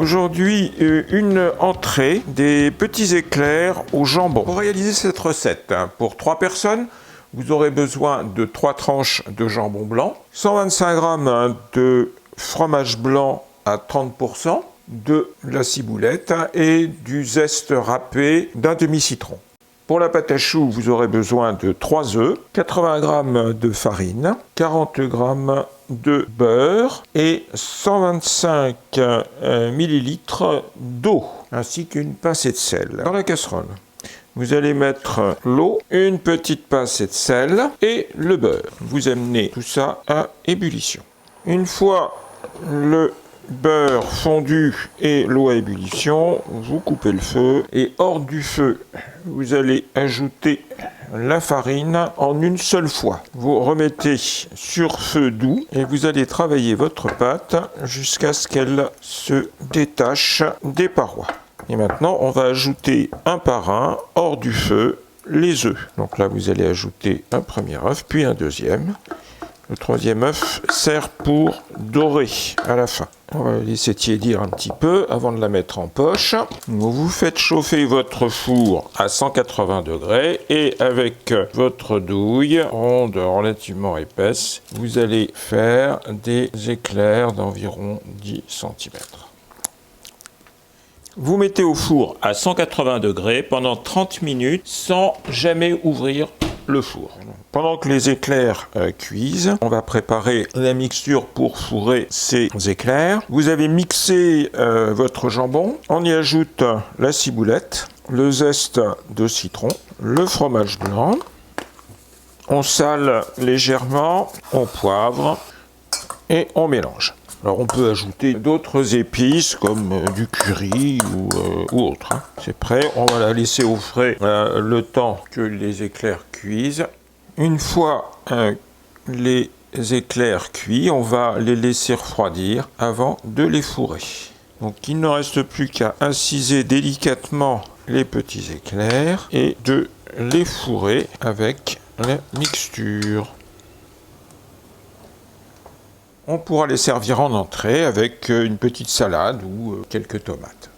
Aujourd'hui, une entrée, des petits éclairs au jambon. Pour réaliser cette recette, pour 3 personnes, vous aurez besoin de 3 tranches de jambon blanc, 125 g de fromage blanc à 30%, de la ciboulette et du zeste râpé d'un demi-citron. Pour la pâte à choux, vous aurez besoin de 3 œufs, 80 g de farine, 40 g de beurre et 125 ml d'eau, ainsi qu'une pincée de sel. Dans la casserole, vous allez mettre l'eau, une petite pincée de sel et le beurre. Vous amenez tout ça à ébullition. Une fois le beurre fondu et l'eau à ébullition, vous coupez le feu et hors du feu, vous allez ajouter la farine en une seule fois. Vous remettez sur feu doux et vous allez travailler votre pâte jusqu'à ce qu'elle se détache des parois. Et maintenant, on va ajouter un par un, hors du feu, les œufs. Donc là, vous allez ajouter un premier œuf, puis un deuxième. Le troisième œuf sert pour dorer à la fin. On va laisser tiédir un petit peu avant de la mettre en poche. Vous faites chauffer votre four à 180 degrés et avec votre douille ronde relativement épaisse, vous allez faire des éclairs d'environ 10 cm. Vous mettez au four à 180 degrés pendant 30 minutes sans jamais ouvrir le four. Pendant que les éclairs cuisent, on va préparer la mixture pour fourrer ces éclairs. Vous avez mixé votre jambon, on y ajoute la ciboulette, le zeste de citron, le fromage blanc, on sale légèrement, on poivre et on mélange. Alors on peut ajouter d'autres épices comme du curry ou autre. C'est prêt, on va la laisser au frais le temps que les éclairs cuisent. Une fois les éclairs cuits, on va les laisser refroidir avant de les fourrer. Donc il ne reste plus qu'à inciser délicatement les petits éclairs et de les fourrer avec la mixture. On pourra les servir en entrée avec une petite salade ou quelques tomates.